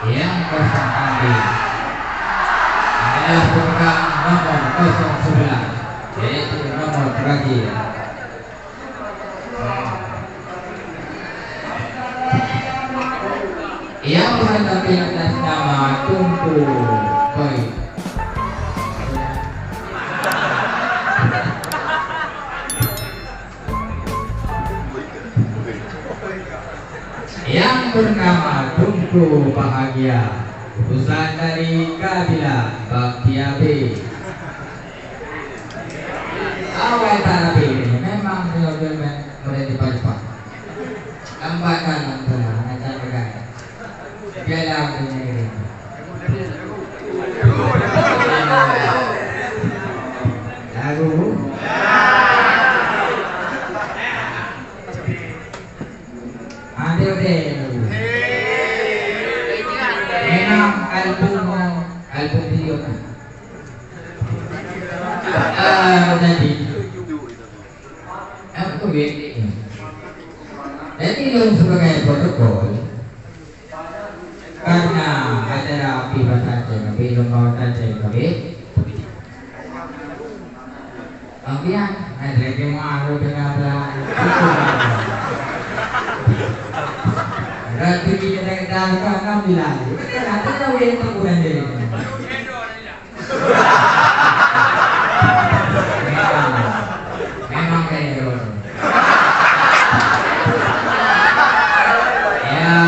yang kosong ambil adalah program nomor 011 yaitu nomor terakhir. Yang menghadapi atas nama Tunku Boy. Yang bernama Tunku Bahagia, utusan dari kabilah Baktia B. Awal tarapi ini memang benar-benar mulai dipakai. Lambatkan antara akan bergaya. Biarlah ini. Lagu. Memang album video kan. Jadi, aku begini. Jadi sebagai protokol, karena acara pipa saja, tapi lomba saja, tapi ambian ada kemaru dengan berarti kita kan bilang, ada tahu yang terkurang dari memang kayak gitu. Ya.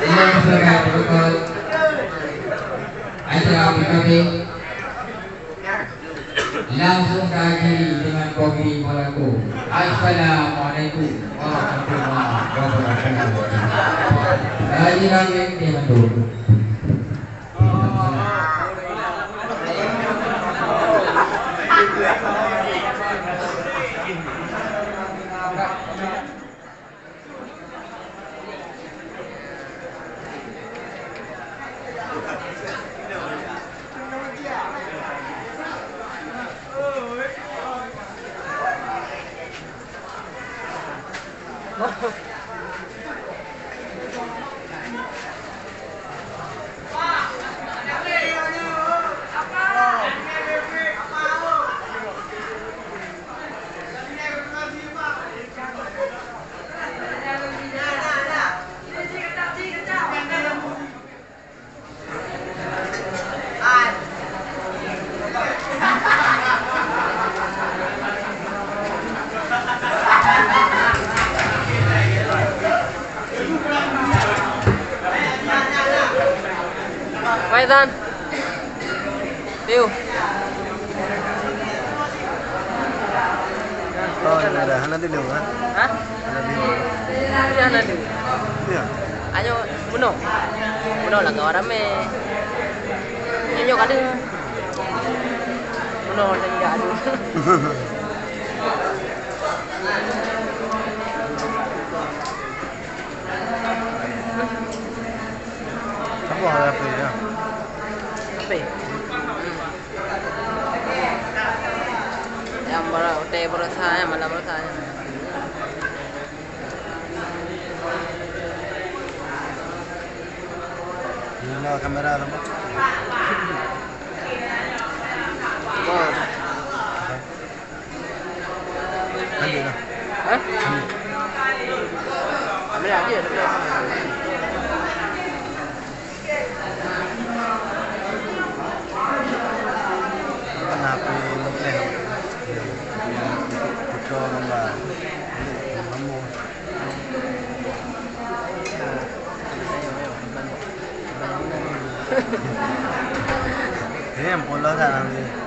Jadi yang sebagai protokol acara PKB langsung kaki dengan kopi malaku. Assalamualaikum warahmatullahi wabarakatuh. Lagi di Bandung. Tan, Tiu. Oh, ada Hana dulu kan? Hah? Hana dulu. Ini Hana dulu. Iya. Ayo, Buno lah kau rame. Nyanyi kali. Buno dan gaduh. Apa apa ya? Apa? Yang baru saya malam baru saya. Ini kamera apa? Oh. Ambil lah. Hah? Ambil aja. Kenapa lepas? Putra lomba. Kamu. Ini yang pola kan nanti.